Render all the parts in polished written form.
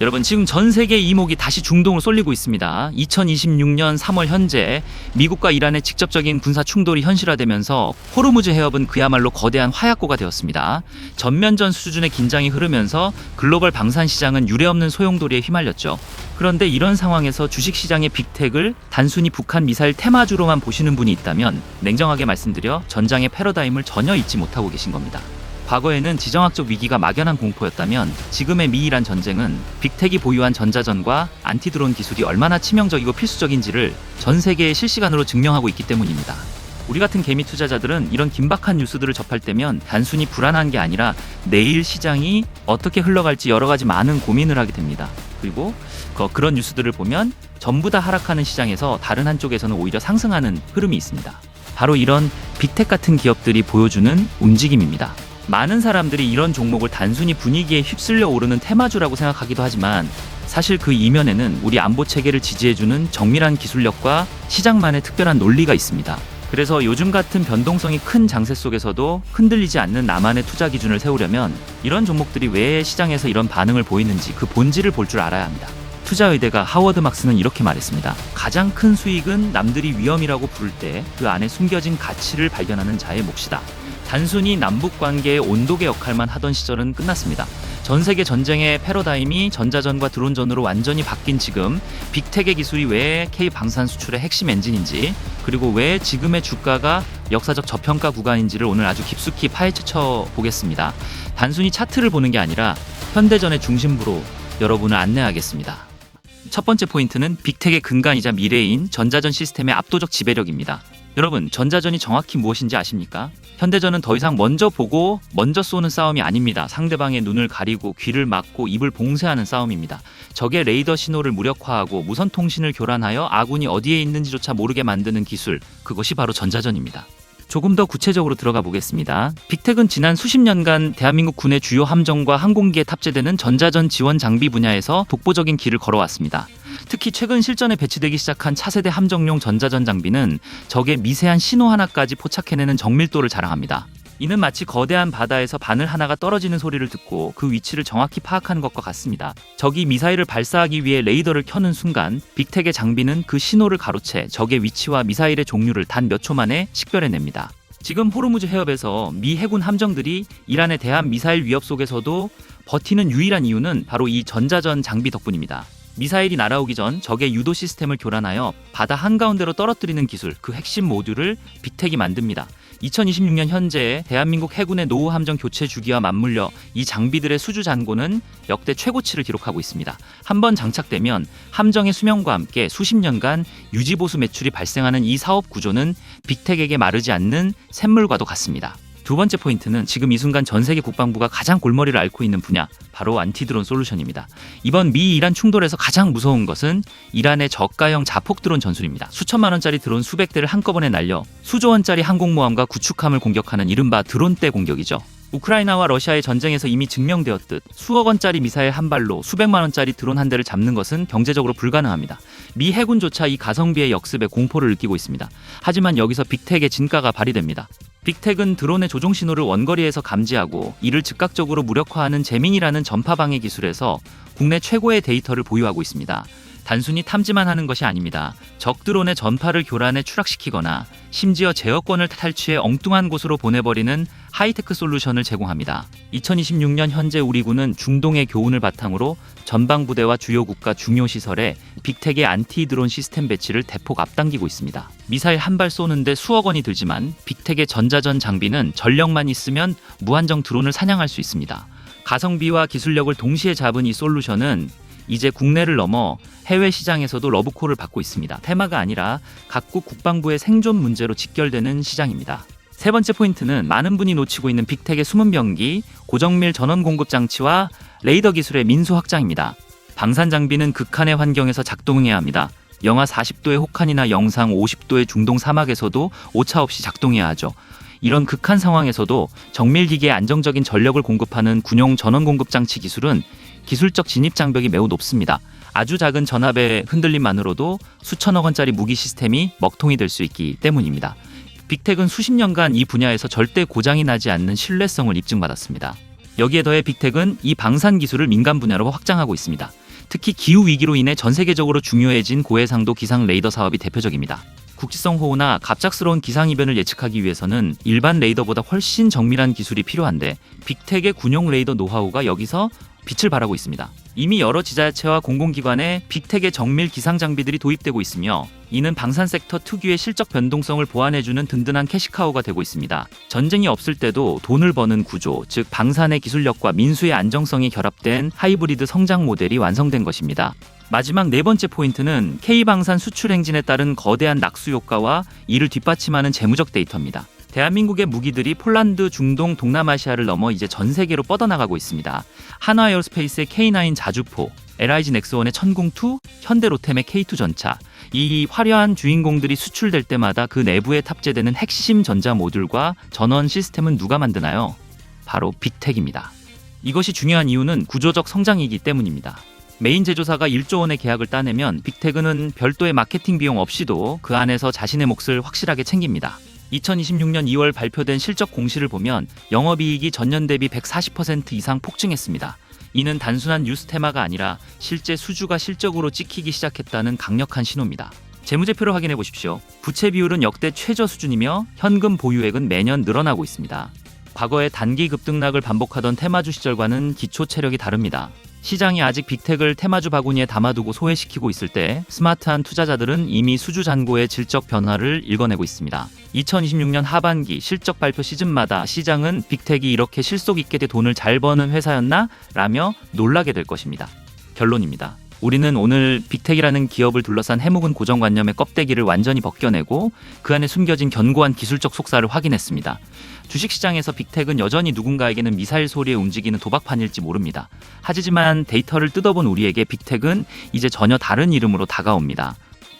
여러분, 지금 전 세계 이목이 다시 중동으로 쏠리고 있습니다. 2026년 3월 현재 미국과 이란의 직접적인 군사 충돌이 현실화되면서 호르무즈 해협은 그야말로 거대한 화약고가 되었습니다. 전면전 수준의 긴장이 흐르면서 글로벌 방산 시장은 유례없는 소용돌이에 휘말렸죠. 그런데 이런 상황에서 주식시장의 빅텍을 단순히 북한 미사일 테마주로만 보시는 분이 있다면 냉정하게 말씀드려 전장의 패러다임을 전혀 잊지 못하고 계신 겁니다. 과거에는 지정학적 위기가 막연한 공포였다면 지금의 미이란 전쟁은 빅텍이 보유한 전자전과 안티드론 기술이 얼마나 치명적이고 필수적인지를 전 세계에 실시간으로 증명하고 있기 때문입니다. 우리 같은 개미 투자자들은 이런 긴박한 뉴스들을 접할 때면 단순히 불안한 게 아니라 내일 시장이 어떻게 흘러갈지 여러 가지 많은 고민을 하게 됩니다. 그리고 그런 뉴스들을 보면 전부 다 하락하는 시장에서 다른 한쪽에서는 오히려 상승하는 흐름이 있습니다. 바로 이런 빅텍 같은 기업들이 보여주는 움직임입니다. 많은 사람들이 이런 종목을 단순히 분위기에 휩쓸려 오르는 테마주라고 생각하기도 하지만 사실 그 이면에는 우리 안보 체계를 지지해주는 정밀한 기술력과 시장만의 특별한 논리가 있습니다. 그래서 요즘 같은 변동성이 큰 장세 속에서도 흔들리지 않는 나만의 투자 기준을 세우려면 이런 종목들이 왜 시장에서 이런 반응을 보이는지 그 본질을 볼 줄 알아야 합니다. 투자 의대가 하워드 막스는 이렇게 말했습니다. 가장 큰 수익은 남들이 위험이라고 부를 때 그 안에 숨겨진 가치를 발견하는 자의 몫이다. 단순히 남북관계의 온도계 역할만 하던 시절은 끝났습니다. 전 세계 전쟁의 패러다임이 전자전과 드론전으로 완전히 바뀐 지금 빅텍의 기술이 왜 K방산 수출의 핵심 엔진인지 그리고 왜 지금의 주가가 역사적 저평가 구간인지를 오늘 아주 깊숙이 파헤쳐 보겠습니다. 단순히 차트를 보는 게 아니라 현대전의 중심부로 여러분을 안내하겠습니다. 첫 번째 포인트는 빅텍의 근간이자 미래인 전자전 시스템의 압도적 지배력입니다. 여러분, 전자전이 정확히 무엇인지 아십니까? 현대전은 더 이상 먼저 보고 먼저 쏘는 싸움이 아닙니다. 상대방의 눈을 가리고 귀를 막고 입을 봉쇄하는 싸움입니다. 적의 레이더 신호를 무력화하고 무선 통신을 교란하여 아군이 어디에 있는지조차 모르게 만드는 기술, 그것이 바로 전자전입니다. 조금 더 구체적으로 들어가 보겠습니다. 빅텍은 지난 수십 년간 대한민국 군의 주요 함정과 항공기에 탑재되는 전자전 지원 장비 분야에서 독보적인 길을 걸어왔습니다. 특히 최근 실전에 배치되기 시작한 차세대 함정용 전자전 장비는 적의 미세한 신호 하나까지 포착해내는 정밀도를 자랑합니다. 이는 마치 거대한 바다에서 바늘 하나가 떨어지는 소리를 듣고 그 위치를 정확히 파악하는 것과 같습니다. 적이 미사일을 발사하기 위해 레이더를 켜는 순간 빅텍의 장비는 그 신호를 가로채 적의 위치와 미사일의 종류를 단 몇 초 만에 식별해냅니다. 지금 호르무즈 해협에서 미 해군 함정들이 이란의 대한 미사일 위협 속에서도 버티는 유일한 이유는 바로 이 전자전 장비 덕분입니다. 미사일이 날아오기 전 적의 유도 시스템을 교란하여 바다 한가운데로 떨어뜨리는 기술, 그 핵심 모듈을 빅텍이 만듭니다. 2026년 현재 대한민국 해군의 노후 함정 교체 주기와 맞물려 이 장비들의 수주 잔고는 역대 최고치를 기록하고 있습니다. 한번 장착되면 함정의 수명과 함께 수십 년간 유지보수 매출이 발생하는 이 사업 구조는 빅텍에게 마르지 않는 샘물과도 같습니다. 두 번째 포인트는 지금 이 순간 전 세계 국방부가 가장 골머리를 앓고 있는 분야, 바로 안티드론 솔루션입니다. 이번 미-이란 충돌에서 가장 무서운 것은 이란의 저가형 자폭 드론 전술입니다. 수천만 원짜리 드론 수백 대를 한꺼번에 날려 수조 원짜리 항공모함과 구축함을 공격하는 이른바 드론대 공격이죠. 우크라이나와 러시아의 전쟁에서 이미 증명되었듯 수억 원짜리 미사일 한 발로 수백만 원짜리 드론 한 대를 잡는 것은 경제적으로 불가능합니다. 미 해군조차 이 가성비의 역습에 공포를 느끼고 있습니다. 하지만 여기서 빅텍의 진가가 발휘됩니다. 빅텍은 드론의 조종 신호를 원거리에서 감지하고 이를 즉각적으로 무력화하는 제민이라는 전파 방해 기술에서 국내 최고의 데이터를 보유하고 있습니다. 단순히 탐지만 하는 것이 아닙니다. 적 드론의 전파를 교란해 추락시키거나 심지어 제어권을 탈취해 엉뚱한 곳으로 보내버리는 하이테크 솔루션을 제공합니다. 2026년 현재 우리 군은 중동의 교훈을 바탕으로 전방부대와 주요 국가 중요 시설에 빅텍의 안티 드론 시스템 배치를 대폭 앞당기고 있습니다. 미사일 한 발 쏘는데 수억 원이 들지만 빅텍의 전자전 장비는 전력만 있으면 무한정 드론을 사냥할 수 있습니다. 가성비와 기술력을 동시에 잡은 이 솔루션은 이제 국내를 넘어 해외 시장에서도 러브콜을 받고 있습니다. 테마가 아니라 각국 국방부의 생존 문제로 직결되는 시장입니다. 세 번째 포인트는 많은 분이 놓치고 있는 빅텍의 숨은 병기, 고정밀 전원 공급 장치와 레이더 기술의 민수 확장입니다. 방산 장비는 극한의 환경에서 작동해야 합니다. 영하 40도의 혹한이나 영상 50도의 중동 사막에서도 오차없이 작동해야 하죠. 이런 극한 상황에서도 정밀기기에 안정적인 전력을 공급하는 군용 전원 공급 장치 기술은 기술적 진입 장벽이 매우 높습니다. 아주 작은 전압의 흔들림만으로도 수천억 원짜리 무기 시스템이 먹통이 될 수 있기 때문입니다. 빅텍은 수십 년간 이 분야에서 절대 고장이 나지 않는 신뢰성을 입증받았습니다. 여기에 더해 빅텍은 이 방산 기술을 민간 분야로 확장하고 있습니다. 특히 기후 위기로 인해 전 세계적으로 중요해진 고해상도 기상 레이더 사업이 대표적입니다. 국지성 호우나 갑작스러운 기상이변을 예측하기 위해서는 일반 레이더보다 훨씬 정밀한 기술이 필요한데 빅텍의 군용 레이더 노하우가 여기서 빛을 발하고 있습니다. 이미 여러 지자체와 공공기관에 빅텍의 정밀 기상 장비들이 도입되고 있으며 이는 방산 섹터 특유의 실적 변동성을 보완해주는 든든한 캐시카우가 되고 있습니다. 전쟁이 없을 때도 돈을 버는 구조, 즉 방산의 기술력과 민수의 안정성이 결합된 하이브리드 성장 모델이 완성된 것입니다. 마지막 네 번째 포인트는 K방산 수출 행진에 따른 거대한 낙수 효과와 이를 뒷받침하는 재무적 데이터입니다. 대한민국의 무기들이 폴란드, 중동, 동남아시아를 넘어 이제 전 세계로 뻗어나가고 있습니다. 한화에어스페이스의 K9 자주포, LIG 넥스원의 천궁2, 현대로템의 K2 전차, 이 화려한 주인공들이 수출될 때마다 그 내부에 탑재되는 핵심 전자 모듈과 전원 시스템은 누가 만드나요? 바로 빅텍입니다. 이것이 중요한 이유는 구조적 성장이기 때문입니다. 메인 제조사가 1조 원의 계약을 따내면 빅텍은 별도의 마케팅 비용 없이도 그 안에서 자신의 몫을 확실하게 챙깁니다. 2026년 2월 발표된 실적 공시를 보면 영업이익이 전년 대비 140% 이상 폭증했습니다. 이는 단순한 뉴스 테마가 아니라 실제 수주가 실적으로 찍히기 시작했다는 강력한 신호입니다. 재무제표를 확인해 보십시오. 부채 비율은 역대 최저 수준이며 현금 보유액은 매년 늘어나고 있습니다. 과거에 단기 급등락을 반복하던 테마주 시절과는 기초 체력이 다릅니다. 시장이 아직 빅텍을 테마주 바구니에 담아두고 소외시키고 있을 때 스마트한 투자자들은 이미 수주 잔고의 질적 변화를 읽어내고 있습니다. 2026년 하반기 실적 발표 시즌마다 시장은 빅텍이 이렇게 실속 있게 돈을 잘 버는 회사였나? 라며 놀라게 될 것입니다. 결론입니다. 우리는 오늘 빅텍이라는 기업을 둘러싼 해묵은 고정관념의 껍데기를 완전히 벗겨내고 그 안에 숨겨진 견고한 기술적 속사를 확인했습니다. 주식시장에서 빅텍은 여전히 누군가에게는 미사일 소리에 움직이는 도박판일지 모릅니다. 하지만 데이터를 뜯어본 우리에게 빅텍은 이제 전혀 다른 이름으로 다가옵니다.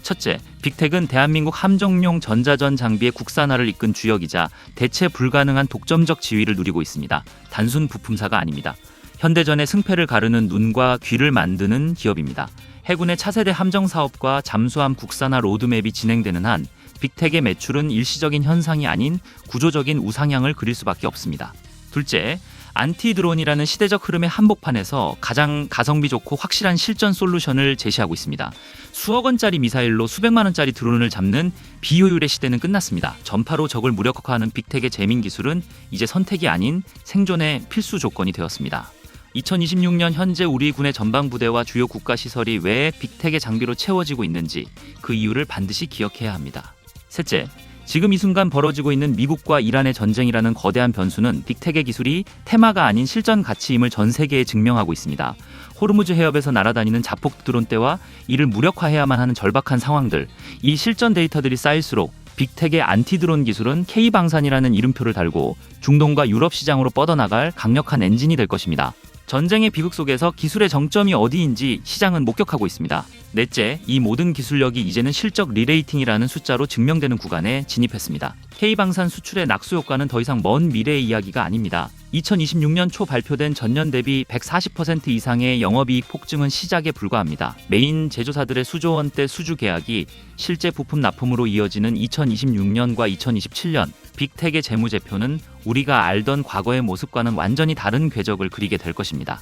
첫째, 빅텍은 대한민국 함정용 전자전 장비의 국산화를 이끈 주역이자 대체 불가능한 독점적 지위를 누리고 있습니다. 단순 부품사가 아닙니다. 현대전의 승패를 가르는 눈과 귀를 만드는 기업입니다. 해군의 차세대 함정 사업과 잠수함 국산화 로드맵이 진행되는 한 빅텍의 매출은 일시적인 현상이 아닌 구조적인 우상향을 그릴 수밖에 없습니다. 둘째, 안티드론이라는 시대적 흐름의 한복판에서 가장 가성비 좋고 확실한 실전 솔루션을 제시하고 있습니다. 수억 원짜리 미사일로 수백만 원짜리 드론을 잡는 비효율의 시대는 끝났습니다. 전파로 적을 무력화하는 빅텍의 재민 기술은 이제 선택이 아닌 생존의 필수 조건이 되었습니다. 2026년 현재 우리 군의 전방부대와 주요 국가시설이 왜 빅텍의 장비로 채워지고 있는지 그 이유를 반드시 기억해야 합니다. 셋째, 지금 이 순간 벌어지고 있는 미국과 이란의 전쟁이라는 거대한 변수는 빅텍의 기술이 테마가 아닌 실전 가치임을 전 세계에 증명하고 있습니다. 호르무즈 해협에서 날아다니는 자폭 드론대와 이를 무력화해야만 하는 절박한 상황들, 이 실전 데이터들이 쌓일수록 빅텍의 안티드론 기술은 K방산이라는 이름표를 달고 중동과 유럽 시장으로 뻗어나갈 강력한 엔진이 될 것입니다. 전쟁의 비극 속에서 기술의 정점이 어디인지 시장은 목격하고 있습니다. 넷째, 이 모든 기술력이 이제는 실적 리레이팅이라는 숫자로 증명되는 구간에 진입했습니다. K방산 수출의 낙수 효과는 더 이상 먼 미래의 이야기가 아닙니다. 2026년 초 발표된 전년 대비 140% 이상의 영업이익 폭증은 시작에 불과합니다. 메인 제조사들의 수조 원대 수주 계약이 실제 부품 납품으로 이어지는 2026년과 2027년, 빅텍의 재무제표는 우리가 알던 과거의 모습과는 완전히 다른 궤적을 그리게 될 것입니다.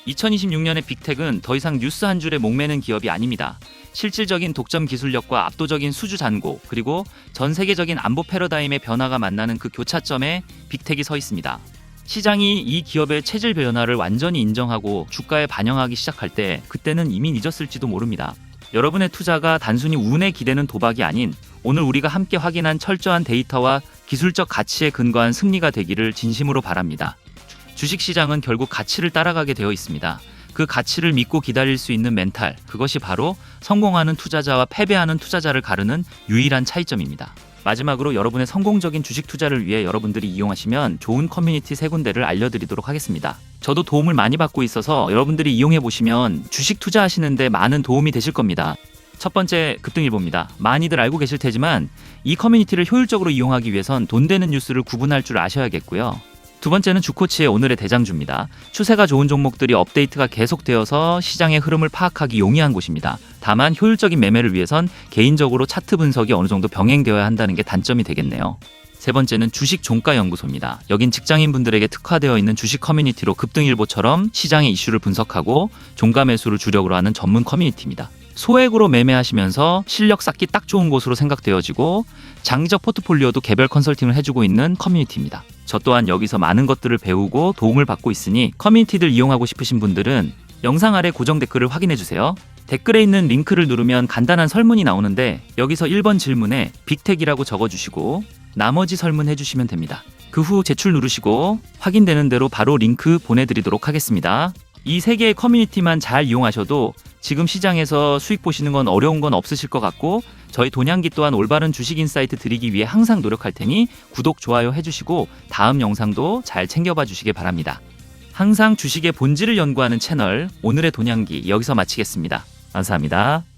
2026년의 빅텍은 더 이상 뉴스 한 줄에 목매는 기업이 아닙니다. 실질적인 독점 기술력과 압도적인 수주 잔고, 그리고 전 세계적인 안보 패러다임의 변화가 만나는 그 교차점에 빅텍이 서 있습니다. 시장이 이 기업의 체질 변화를 완전히 인정하고 주가에 반영하기 시작할 때 그때는 이미 늦었을지도 모릅니다. 여러분의 투자가 단순히 운에 기대는 도박이 아닌 오늘 우리가 함께 확인한 철저한 데이터와 기술적 가치에 근거한 승리가 되기를 진심으로 바랍니다. 주식시장은 결국 가치를 따라가게 되어 있습니다. 그 가치를 믿고 기다릴 수 있는 멘탈, 그것이 바로 성공하는 투자자와 패배하는 투자자를 가르는 유일한 차이점입니다. 마지막으로 여러분의 성공적인 주식 투자를 위해 여러분들이 이용하시면 좋은 커뮤니티 3군데를 알려드리도록 하겠습니다. 저도 도움을 많이 받고 있어서 여러분들이 이용해 보시면 주식 투자하시는데 많은 도움이 되실 겁니다. 첫 번째, 급등일보입니다. 많이들 알고 계실 테지만 이 커뮤니티를 효율적으로 이용하기 위해선 돈 되는 뉴스를 구분할 줄 아셔야겠고요. 두 번째는 주코치의 오늘의 대장주입니다. 추세가 좋은 종목들이 업데이트가 계속되어서 시장의 흐름을 파악하기 용이한 곳입니다. 다만 효율적인 매매를 위해선 개인적으로 차트 분석이 어느 정도 병행되어야 한다는 게 단점이 되겠네요. 세 번째는 주식 종가 연구소입니다. 여긴 직장인분들에게 특화되어 있는 주식 커뮤니티로 급등일보처럼 시장의 이슈를 분석하고 종가 매수를 주력으로 하는 전문 커뮤니티입니다. 소액으로 매매하시면서 실력 쌓기 딱 좋은 곳으로 생각되어지고 장기적 포트폴리오도 개별 컨설팅을 해주고 있는 커뮤니티입니다. 저 또한 여기서 많은 것들을 배우고 도움을 받고 있으니 커뮤니티들 이용하고 싶으신 분들은 영상 아래 고정 댓글을 확인해주세요. 댓글에 있는 링크를 누르면 간단한 설문이 나오는데 여기서 1번 질문에 빅텍이라고 적어주시고 나머지 설문 해주시면 됩니다. 그 후 제출 누르시고 확인되는 대로 바로 링크 보내드리도록 하겠습니다. 이 세 개의 커뮤니티만 잘 이용하셔도 지금 시장에서 수익 보시는 건 어려운 건 없으실 것 같고 저희 돈양기 또한 올바른 주식 인사이트 드리기 위해 항상 노력할 테니 구독, 좋아요 해주시고 다음 영상도 잘 챙겨봐 주시길 바랍니다. 항상 주식의 본질을 연구하는 채널 오늘의 돈양기 여기서 마치겠습니다. 감사합니다.